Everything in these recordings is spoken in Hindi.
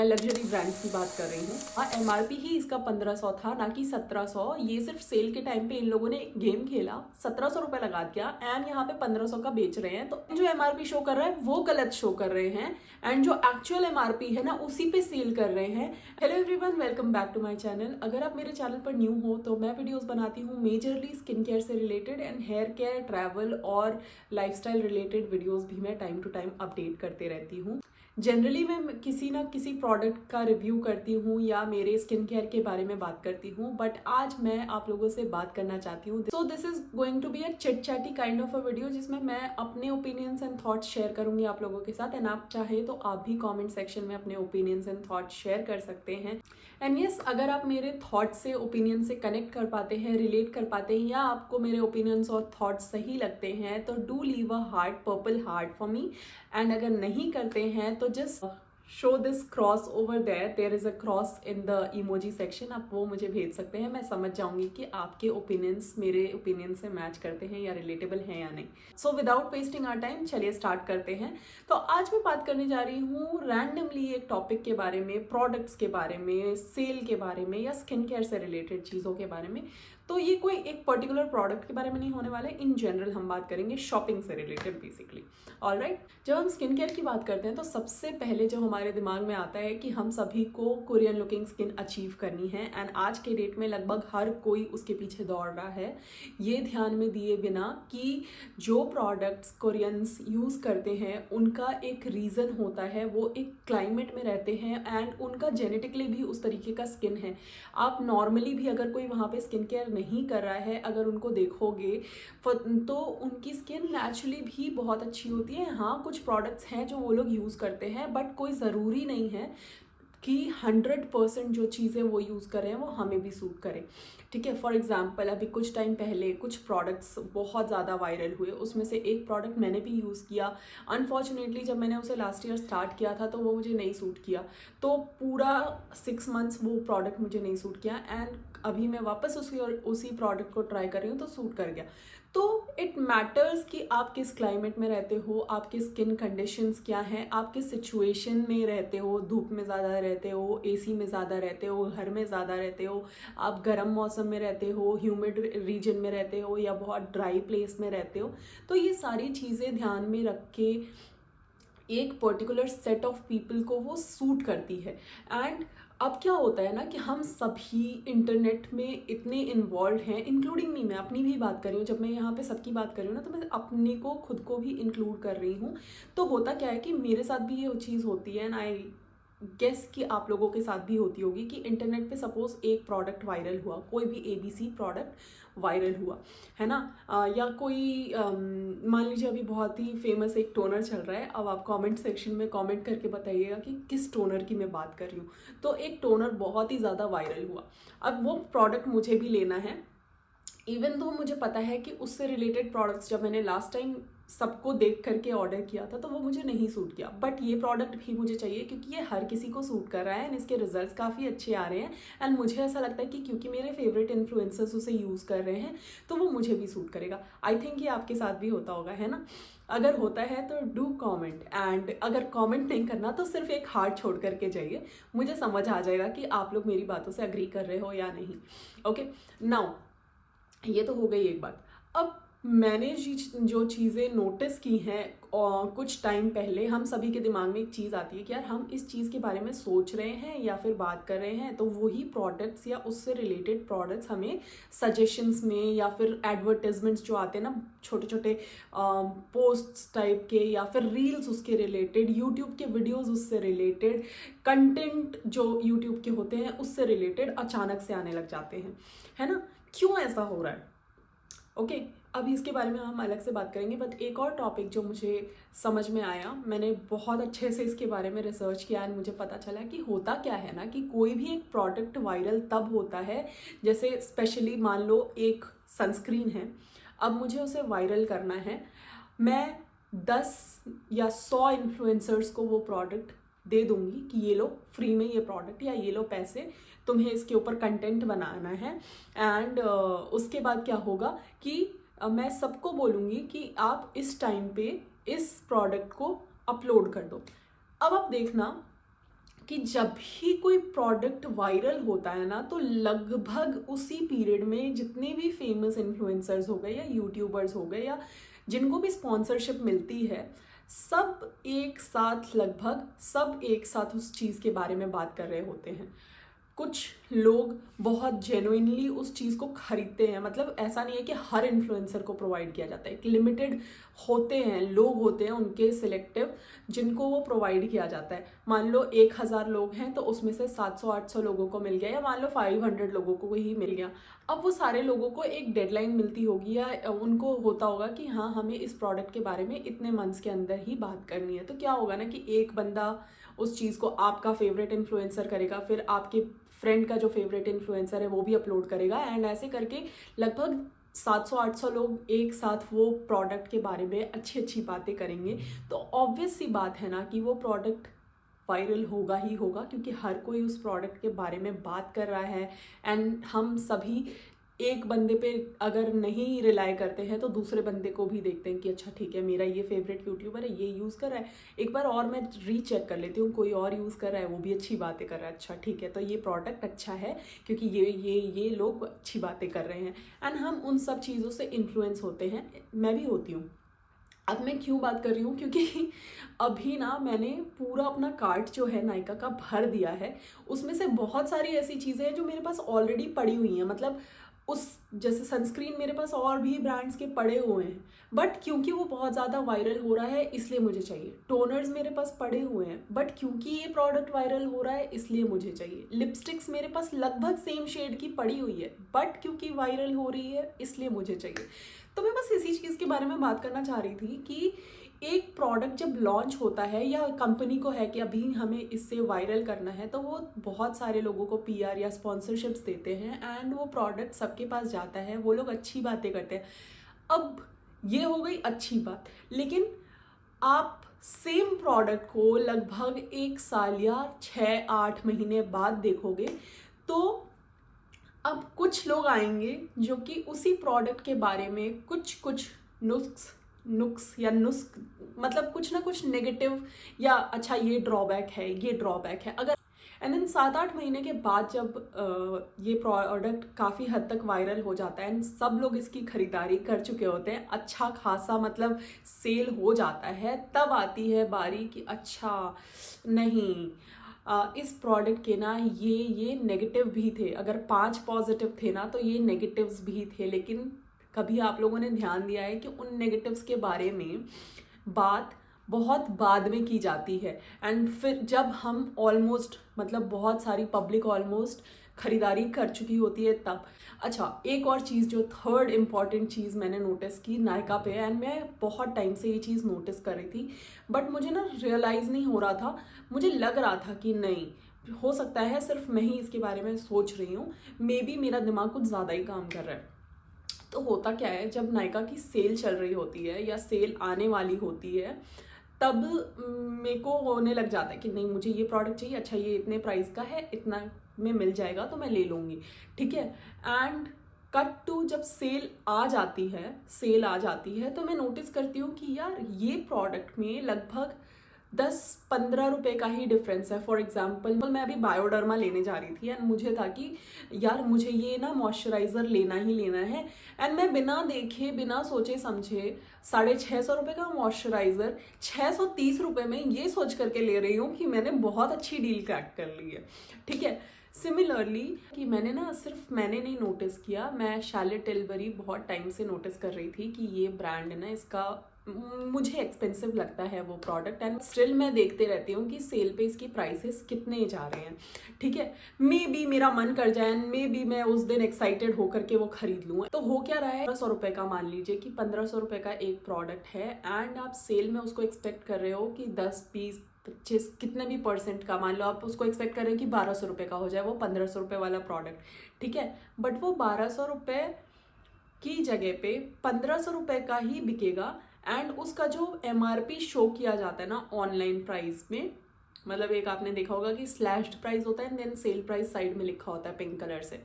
मैं लग्जरी ब्रांड्स की बात कर रही हूँ। हाँ, एमआरपी ही इसका 1500 था, ना कि 1700। ये सिर्फ सेल के टाइम पे इन लोगों ने एक गेम खेला, 1700 रुपये लगा दिया एंड यहाँ पे 1500 का बेच रहे हैं। तो जो एमआरपी शो कर रहा है वो गलत शो कर रहे हैं एंड जो एक्चुअल एमआरपी है ना उसी पे सेल कर रहे हैं। Hello everyone, welcome back to my channel. अगर आप मेरे चैनल पर न्यू हो तो मैं वीडियोस बनाती हूँ मेजरली स्किन केयर से related and hair care, travel और लाइफस्टाइल रिलेटेड वीडियोस भी मैं टाइम टू टाइम अपडेट करते रहती हूँ। जनरली मैं किसी ना किसी प्रोडक्ट का रिव्यू करती हूँ या मेरे स्किन केयर के बारे में बात करती हूँ, बट आज मैं आप लोगों से बात करना चाहती हूँ। So this is going to be a chit chatty kind of a video जिसमें मैं अपने ओपिनियंस एंड थॉट्स शेयर करूंगी आप लोगों के साथ। एंड आप चाहे तो आप भी कमेंट सेक्शन में अपने ओपिनियंस एंड थॉट्स शेयर कर सकते हैं। एंड यस, अगर आप मेरे थॉट्स से, ओपिनियन से कनेक्ट कर पाते हैं, रिलेट कर पाते हैं या आपको मेरे ओपिनियंस और थॉट्स सही लगते हैं तो do leave a heart, purple heart for me. And अगर नहीं करते हैं तो just show this cross over there is a cross in the emoji section. आप वो मुझे भेज सकते हैं, मैं समझ जाऊंगी कि आपके ओपिनियंस मेरे ओपिनियन से मैच करते हैं या रिलेटेबल हैं या नहीं। So without wasting our time चलिए स्टार्ट करते हैं। तो आज मैं बात करने जा रही हूँ रैंडमली एक टॉपिक के बारे में, प्रोडक्ट्स के बारे में, सेल के बारे में या स्किन केयर से रिलेटेड चीज़ों के बारे में। तो ये कोई एक पर्टिकुलर प्रोडक्ट के बारे में नहीं होने वाला है, इन जनरल हम बात करेंगे शॉपिंग से रिलेटेड बेसिकली। ऑलराइट, जब हम स्किन केयर की बात करते हैं तो सबसे पहले जो हमारे दिमाग में आता है कि हम सभी को कोरियन लुकिंग स्किन अचीव करनी है एंड आज के डेट में लगभग हर कोई उसके पीछे दौड़ रहा है, ये ध्यान में दिए बिना कि जो प्रोडक्ट्स कोरियंस यूज़ करते हैं उनका एक रीज़न होता है, वो एक क्लाइमेट में रहते हैं एंड उनका जेनेटिकली भी उस तरीके का स्किन है। आप नॉर्मली भी अगर कोई वहाँ पे स्किन केयर नहीं कर रहा है, अगर उनको देखोगे तो उनकी स्किन नेचुरली भी बहुत अच्छी होती है। हाँ, कुछ प्रोडक्ट्स हैं जो वो लोग यूज़ करते हैं, बट कोई ज़रूरी नहीं है कि 100% जो चीज़ें वो यूज़ कर रहे हैं वो हमें भी सूट करें। ठीक है, फॉर एग्जांपल अभी कुछ टाइम पहले कुछ प्रोडक्ट्स बहुत ज़्यादा वायरल हुए, उसमें से एक प्रोडक्ट मैंने भी यूज़ किया। अनफॉर्चुनेटली जब मैंने उसे लास्ट ईयर स्टार्ट किया था तो वो मुझे नहीं सूट किया, तो पूरा 6 मंथ्स वो प्रोडक्ट मुझे नहीं सूट किया एंड अभी मैं वापस उसी प्रोडक्ट को ट्राई कर रही हूँ तो सूट कर गया। तो इट मैटर्स कि आप किस क्लाइमेट में रहते हो, आपके स्किन कंडीशंस क्या हैं, आप किस सिचुएशन में रहते हो, धूप में ज़्यादा रहते हो, एसी में ज़्यादा रहते हो, घर में ज़्यादा रहते हो, आप गर्म मौसम में रहते हो, ह्यूमिड रीजन में रहते हो या बहुत ड्राई प्लेस में रहते हो। तो ये सारी चीज़ें ध्यान में रख के एक पर्टिकुलर सेट ऑफ पीपल को वो सूट करती है। एंड अब क्या होता है ना कि हम सभी इंटरनेट में इतने इन्वॉल्व हैं, इंक्लूडिंग मी, मैं अपनी भी बात कर रही हूँ। जब मैं यहाँ पे सबकी बात कर रही हूँ ना तो मैं अपने को, खुद को भी इंक्लूड कर रही हूँ। तो होता क्या है कि मेरे साथ भी ये चीज़ होती है एंड आई गेस कि आप लोगों के साथ भी होती होगी कि इंटरनेट पे सपोज एक प्रोडक्ट वायरल हुआ, कोई भी एबीसी प्रोडक्ट वायरल हुआ है ना, या कोई मान लीजिए अभी बहुत ही फेमस एक टोनर चल रहा है। अब आप कमेंट सेक्शन में कमेंट करके बताइएगा कि किस टोनर की मैं बात कर रही हूँ। तो एक टोनर बहुत ही ज़्यादा वायरल हुआ, अब वो प्रोडक्ट मुझे भी लेना है। इवन तो मुझे पता है कि उससे रिलेटेड प्रोडक्ट्स जब मैंने लास्ट टाइम सबको देख करके ऑर्डर किया था तो वो मुझे नहीं सूट किया, बट ये प्रोडक्ट भी मुझे चाहिए क्योंकि ये हर किसी को सूट कर रहा है एंड इसके रिजल्ट्स काफ़ी अच्छे आ रहे हैं। एंड मुझे ऐसा लगता है कि क्योंकि मेरे फेवरेट इन्फ्लुएंसर्स उसे यूज़ कर रहे हैं तो वो मुझे भी सूट करेगा। आई थिंक ये आपके साथ भी होता होगा, है ना? अगर होता है तो डू कमेंट, एंड अगर कमेंट नहीं करना तो सिर्फ एक हार्ट छोड़ करके जाइए, मुझे समझ आ जाएगा कि आप लोग मेरी बातों से अग्री कर रहे हो या नहीं। ओके, नाउ ये तो हो गई एक बात। अब मैंने जो चीज़ें नोटिस की हैं कुछ टाइम पहले, हम सभी के दिमाग में एक चीज़ आती है कि यार हम इस चीज़ के बारे में सोच रहे हैं या फिर बात कर रहे हैं तो वही प्रोडक्ट्स या उससे रिलेटेड प्रोडक्ट्स हमें सजेशंस में या फिर एडवर्टाइजमेंट्स जो आते हैं ना, छोटे छोटे पोस्ट्स टाइप के या फिर रील्स उसके रिलेटेड, यूट्यूब के वीडियोस उससे रिलेटेड, कंटेंट जो यूट्यूब के होते हैं उससे रिलेटेड अचानक से आने लग जाते हैं, है ना? क्यों ऐसा हो रहा है? ओके, अभी इसके बारे में हम अलग से बात करेंगे, बट एक और टॉपिक जो मुझे समझ में आया, मैंने बहुत अच्छे से इसके बारे में रिसर्च किया एंड मुझे पता चला कि होता क्या है ना कि कोई भी एक प्रोडक्ट वायरल तब होता है, जैसे स्पेशली मान लो एक सनस्क्रीन है, अब मुझे उसे वायरल करना है, मैं 10 या 100 इन्फ्लुएंसर्स को वो प्रोडक्ट दे दूंगी कि ये लो फ्री में ये प्रोडक्ट, या ये लो पैसे, तुम्हें इसके ऊपर कंटेंट बनाना है। एंड उसके बाद क्या होगा कि मैं सबको बोलूँगी कि आप इस टाइम पे इस प्रोडक्ट को अपलोड कर दो। अब आप देखना कि जब भी कोई प्रोडक्ट वायरल होता है ना, तो लगभग उसी पीरियड में जितने भी फेमस इन्फ्लुएंसर्स हो गए या यूट्यूबर्स हो गए या जिनको भी स्पॉन्सरशिप मिलती है, सब एक साथ, लगभग सब एक साथ उस चीज़ के बारे में बात कर रहे होते हैं। कुछ लोग बहुत जेन्युइनली उस चीज़ को खरीदते हैं, मतलब ऐसा नहीं है कि हर इन्फ्लुएंसर को प्रोवाइड किया जाता है, एक लिमिटेड होते हैं, लोग होते हैं उनके सिलेक्टिव जिनको वो प्रोवाइड किया जाता है। मान लो 1000 लोग हैं तो उसमें से 700-800 लोगों को मिल गया, या मान लो 500 लोगों को ही मिल गया। अब वो सारे लोगों को एक डेडलाइन मिलती होगी या उनको होता होगा कि हाँ, हमें इस प्रोडक्ट के बारे में इतने मंथ्स के अंदर ही बात करनी है। तो क्या होगा ना कि एक बंदा उस चीज़ को आपका फेवरेट इन्फ्लुएंसर करेगा, फिर आपके फ्रेंड का जो फेवरेट इन्फ्लुएंसर है वो भी अपलोड करेगा, एंड ऐसे करके लगभग 700-800 लोग एक साथ वो प्रोडक्ट के बारे में अच्छी अच्छी बातें करेंगे। तो ऑब्वियस सी बात है ना कि वो प्रोडक्ट वायरल होगा ही होगा, क्योंकि हर कोई उस प्रोडक्ट के बारे में बात कर रहा है। एंड हम सभी एक बंदे पे अगर नहीं रिलाई करते हैं तो दूसरे बंदे को भी देखते हैं कि अच्छा ठीक है, मेरा ये फेवरेट यूट्यूबर है, ये यूज़ कर रहा है, एक बार और मैं रीचेक कर लेती हूँ, कोई और यूज़ कर रहा है, वो भी अच्छी बातें कर रहा है, अच्छा ठीक है, तो ये प्रोडक्ट अच्छा है क्योंकि ये लोग अच्छी बातें कर रहे हैं। एंड हम उन सब चीज़ों से इन्फ्लुएंस होते हैं, मैं भी होती हूँ। अब मैं क्यों बात कर रही हूँ, क्योंकि अभी ना मैंने पूरा अपना कार्ट जो है नायका का भर दिया है। उसमें से बहुत सारी ऐसी चीज़ें हैं जो मेरे पास ऑलरेडी पड़ी हुई हैं, मतलब उस जैसे सनस्क्रीन मेरे पास और भी ब्रांड्स के पड़े हुए हैं, बट क्योंकि वो बहुत ज़्यादा वायरल हो रहा है इसलिए मुझे चाहिए। टोनर्स मेरे पास पड़े हुए हैं, बट क्योंकि ये प्रोडक्ट वायरल हो रहा है इसलिए मुझे चाहिए। लिपस्टिक्स मेरे पास लगभग सेम शेड की पड़ी हुई है, बट क्योंकि वायरल हो रही है इसलिए मुझे चाहिए। तो मैं बस इसी चीज़ के बारे में बात करना चाह रही थी कि एक प्रोडक्ट जब लॉन्च होता है या कंपनी को है कि अभी हमें इससे वायरल करना है, तो वो बहुत सारे लोगों को पीआर या स्पॉन्सरशिप्स देते हैं, एंड वो प्रोडक्ट सबके पास जाता है, वो लोग अच्छी बातें करते हैं। अब ये हो गई अच्छी बात, लेकिन आप सेम प्रोडक्ट को लगभग 1 साल या 6-8 महीने बाद देखोगे, तो अब कुछ लोग आएंगे जो कि उसी प्रोडक्ट के बारे में कुछ नुक्स या नुस्ख, मतलब कुछ ना कुछ नेगेटिव, या अच्छा ये ड्रॉबैक है, ये ड्रॉबैक है, अगर एंड देन 7-8 महीने के बाद जब ये प्रोडक्ट काफ़ी हद तक वायरल हो जाता है एंड सब लोग इसकी खरीदारी कर चुके होते हैं, अच्छा खासा मतलब सेल हो जाता है, तब आती है बारी कि अच्छा नहीं, इस प्रोडक्ट के ना ये नेगेटिव भी थे। अगर 5 पॉजिटिव थे ना, तो ये नेगेटिव्स भी थे। लेकिन कभी आप लोगों ने ध्यान दिया है कि उन नेगेटिव्स के बारे में बात बहुत बाद में की जाती है, एंड फिर जब हम ऑलमोस्ट, मतलब बहुत सारी पब्लिक ऑलमोस्ट खरीदारी कर चुकी होती है तब। अच्छा, एक और चीज़, जो थर्ड इम्पॉर्टेंट चीज़ मैंने नोटिस की नायका पे, एंड मैं बहुत टाइम से ये चीज़ नोटिस कर रही थी, बट मुझे ना रियलाइज़ नहीं हो रहा था। मुझे लग रहा था कि नहीं, हो सकता है सिर्फ मैं ही इसके बारे में सोच रही हूँ, मे बी मेरा दिमाग कुछ ज़्यादा ही काम कर रहा है। तो होता क्या है, जब नायका की सेल चल रही होती है या सेल आने वाली होती है, तब मेरे को होने लग जाता है कि नहीं, मुझे ये प्रोडक्ट चाहिए, अच्छा ये इतने प्राइस का है, इतना में मिल जाएगा तो मैं ले लूँगी, ठीक है। एंड कट टू जब सेल आ जाती है तो मैं नोटिस करती हूँ कि यार ये प्रोडक्ट में लगभग 10-15 रुपए का ही डिफरेंस है। फॉर एग्जाम्पल, मैं अभी बायोडर्मा लेने जा रही थी एंड मुझे था कि यार मुझे ये ना मॉइस्चराइज़र लेना ही लेना है, एंड मैं बिना देखे बिना सोचे समझे 650 रुपये का मॉइस्चराइज़र 630 रुपये में ये सोच करके ले रही हूँ कि मैंने बहुत अच्छी डील क्रैक कर ली है, ठीक है। सिमिलरली कि मैंने नहीं नोटिस किया, मैं शार्लेट टिल्बरी बहुत टाइम से नोटिस कर रही थी कि ये ब्रांड है ना, इसका मुझे एक्सपेंसिव लगता है वो प्रोडक्ट, एंड स्टिल मैं देखते रहती हूँ कि सेल पे इसकी प्राइसेस कितने जा रहे हैं, ठीक है। मे बी मेरा मन कर जाए, मे बी मैं उस दिन एक्साइटेड होकर के वो खरीद लूँ। तो हो क्या रहा है, 1500 रुपये का, मान लीजिए कि 1500 रुपये का एक प्रोडक्ट है, एंड आप सेल में उसको एक्सपेक्ट कर रहे हो कि 10-20-25 कितने भी परसेंट का, मान लो आप उसको एक्सपेक्ट कर रहे हो कि 1200 रुपये का हो जाए वो 1500 रुपये वाला प्रोडक्ट, ठीक है। बट वो 1200 रुपये की जगह पे 1500 रुपये का ही बिकेगा, एंड उसका जो MRP शो किया जाता है ना ऑनलाइन प्राइस में, मतलब एक आपने देखा होगा कि स्लैश्ड प्राइस होता है, देन सेल प्राइस साइड में लिखा होता है पिंक कलर से।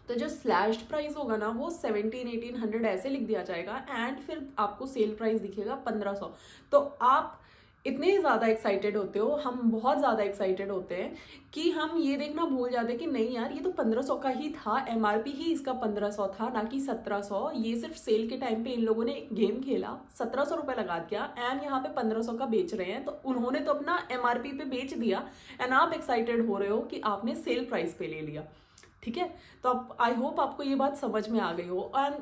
तो जो स्लैश्ड प्राइस होगा ना, वो 1700-1800 ऐसे लिख दिया जाएगा, एंड फिर आपको सेल प्राइस दिखेगा 1500। तो आप इतने ज़्यादा एक्साइटेड होते हो, हम बहुत ज़्यादा एक्साइटेड होते हैं कि हम ये देखना भूल जाते हैं कि नहीं यार ये तो 1500 का ही था, एमआरपी ही इसका 1500 था ना कि 1700। ये सिर्फ सेल के टाइम पे इन लोगों ने एक गेम खेला, 1700 रुपये लगा दिया एंड यहाँ पे 1500 का बेच रहे हैं। तो उन्होंने तो अपना एमआरपी पे बेच दिया एंड आप एक्साइटेड हो रहे हो कि आपने सेल प्राइस पे ले लिया। ठीक है, तो अब आई होप आपको ये बात समझ में आ गई हो। एंड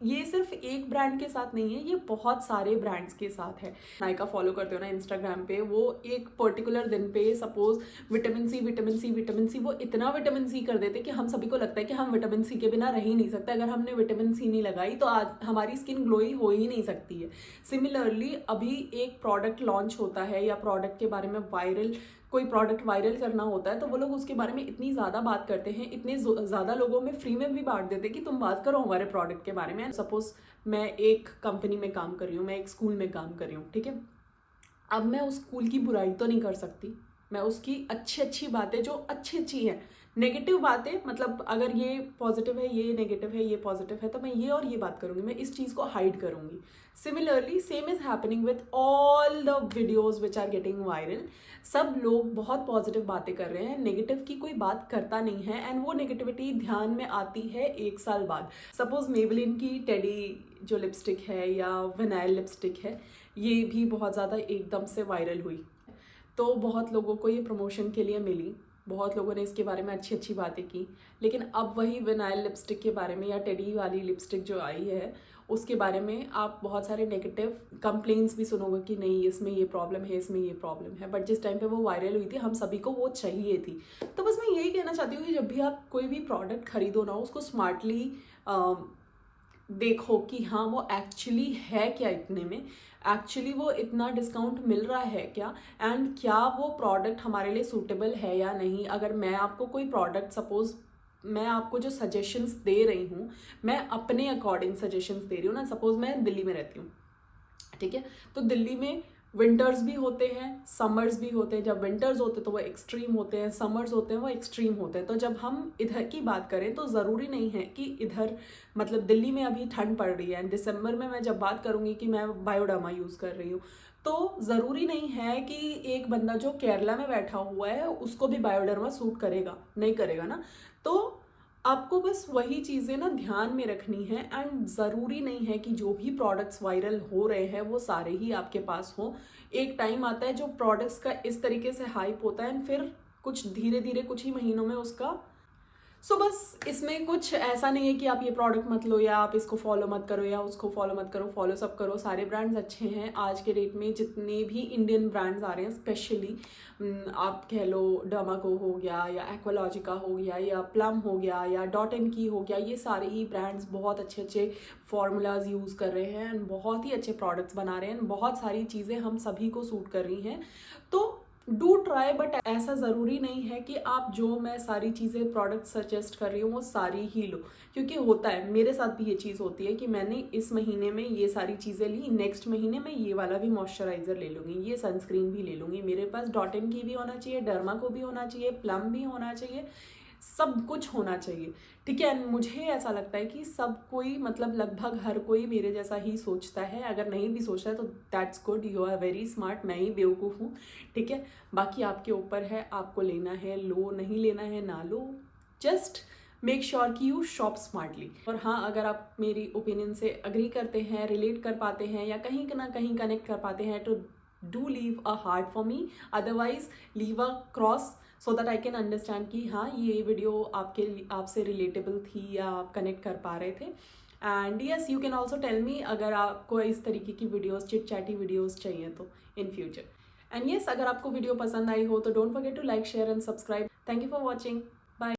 ये सिर्फ एक ब्रांड के साथ नहीं है, ये बहुत सारे ब्रांड्स के साथ है। नायका फॉलो करते हो ना इंस्टाग्राम पे, वो एक पर्टिकुलर दिन पे suppose vitamin C vitamin C vitamin C, वो इतना विटामिन सी कर देते कि हम सभी को लगता है कि हम विटामिन सी के बिना रह ही नहीं सकते। अगर हमने विटामिन सी नहीं लगाई तो आज हमारी स्किन ग्लोई हो ही नहीं सकती है। सिमिलरली अभी एक प्रोडक्ट लॉन्च होता है या प्रोडक्ट के बारे में कोई प्रोडक्ट वायरल करना होता है तो वो लोग उसके बारे में इतनी ज़्यादा बात करते हैं, इतने ज़्यादा लोगों में फ्री में भी बांट देते हैं कि तुम बात करो हमारे प्रोडक्ट के बारे में। सपोज मैं एक कंपनी में काम कर रही हूँ, मैं एक स्कूल में काम कर रही हूँ, ठीक है। अब मैं उस स्कूल की बुराई तो नहीं कर सकती, मैं उसकी अच्छी बातें जो अच्छी हैं, नेगेटिव बातें मतलब अगर ये पॉजिटिव है ये नेगेटिव है ये पॉजिटिव है तो मैं ये और ये बात करूँगी, मैं इस चीज़ को हाइड करूँगी। Similarly same is happening with all the videos which are getting viral. सब लोग बहुत पॉजिटिव बातें कर रहे हैं, नेगेटिव की कोई बात करता नहीं है एंड वो नेगेटिविटी ध्यान में आती है 1 साल बाद। सपोज मेबलिन की टेडी जो लिपस्टिक है या विनाइल लिपस्टिक है, ये भी बहुत ज़्यादा एकदम से वायरल हुई तो बहुत लोगों को ये प्रमोशन के लिए मिली, बहुत लोगों ने इसके बारे में अच्छी बातें की। लेकिन अब वही विनाइल लिपस्टिक के बारे में या टेडी वाली लिपस्टिक जो आई है उसके बारे में आप बहुत सारे नेगेटिव कंप्लेंट्स भी सुनोगे कि नहीं इसमें ये प्रॉब्लम है, इसमें ये प्रॉब्लम है। बट जिस टाइम पे वो वायरल हुई थी हम सभी को वो चाहिए थी। तो बस मैं यही कहना चाहती हूँ कि जब भी आप कोई भी प्रोडक्ट खरीदो ना, उसको स्मार्टली देखो कि हाँ वो एक्चुअली है क्या, इतने में एक्चुअली वो इतना डिस्काउंट मिल रहा है क्या, एंड क्या वो प्रोडक्ट हमारे लिए सूटेबल है या नहीं। अगर मैं आपको कोई प्रोडक्ट सपोज मैं आपको जो सजेशंस दे रही हूँ मैं अपने अकॉर्डिंग सजेशंस दे रही हूँ ना। सपोज मैं दिल्ली में रहती हूँ, ठीक है, तो दिल्ली में विंटर्स भी होते हैं, समर्स भी होते हैं। जब विंटर्स होते हैं तो वो एक्सट्रीम होते हैं, समर्स होते हैं वो एक्सट्रीम होते हैं। तो जब हम इधर की बात करें तो ज़रूरी नहीं है कि इधर मतलब दिल्ली में अभी ठंड पड़ रही है, दिसंबर में मैं जब बात करूँगी कि मैं बायोडर्मा यूज़ कर रही हूँ तो ज़रूरी नहीं है कि एक बंदा जो केरला में बैठा हुआ है उसको भी बायोडर्मा सूट करेगा, नहीं करेगा ना। तो आपको बस वही चीज़ें ना ध्यान में रखनी है एंड ज़रूरी नहीं है कि जो भी प्रोडक्ट्स वायरल हो रहे हैं वो सारे ही आपके पास हो। एक टाइम आता है जो प्रोडक्ट्स का इस तरीके से हाइप होता है एंड फिर कुछ धीरे धीरे कुछ ही महीनों में उसका बस इसमें कुछ ऐसा नहीं है कि आप ये प्रोडक्ट मत लो या आप इसको फॉलो मत करो या उसको फॉलो मत करो, फॉलो सब करो। सारे ब्रांड्स अच्छे हैं आज के डेट में, जितने भी इंडियन ब्रांड्स आ रहे हैं स्पेशली आप कह लो डर्माको हो गया या एक्वालॉजिका हो गया या प्लम हो गया या डॉट एंड की हो गया, ये सारे ही ब्रांड्स बहुत अच्छे फार्मूलाज यूज़ कर रहे हैं एंड बहुत ही अच्छे प्रोडक्ट्स बना रहे हैं। बहुत सारी चीज़ें हम सभी को सूट कर रही हैं तो डू ट्राई। बट ऐसा ज़रूरी नहीं है कि आप जो मैं सारी चीज़ें प्रोडक्ट सजेस्ट कर रही हूँ वो सारी ही लो, क्योंकि होता है मेरे साथ भी ये चीज़ होती है कि मैंने इस महीने में ये सारी चीज़ें ली, नेक्स्ट महीने में ये वाला भी मॉइस्चराइज़र ले लूँगी, ये सनस्क्रीन भी ले लूँगी। मेरे पास डॉट एंड की भी होना चाहिए, डर्मा को भी होना चाहिए, प्लम भी होना चाहिए, सब कुछ होना चाहिए, ठीक है। मुझे ऐसा लगता है कि सब कोई मतलब लगभग हर कोई मेरे जैसा ही सोचता है। अगर नहीं भी सोचता है तो that's good, you are very smart, मैं ही बेवकूफ़ हूँ, ठीक है। बाकी आपके ऊपर है, आपको लेना है लो, नहीं लेना है ना लो, जस्ट मेक श्योर कि यू शॉप स्मार्टली। और हाँ, अगर आप मेरी ओपिनियन से अग्री करते हैं, रिलेट कर पाते हैं या कहीं ना कहीं कनेक्ट कर पाते हैं तो do leave a heart for me, otherwise leave a cross so that I can understand कि हाँ ये वीडियो आपसे रिलेटेबल थी या आप कनेक्ट कर पा रहे थे। And yes, you can also tell me अगर आपको इस तरीके की वीडियोस, चिट चैटी वीडियोस चाहिए तो इन फ्यूचर। एंड यस, अगर आपको वीडियो पसंद आई हो तो don't forget to like, share and subscribe. Thank you for watching.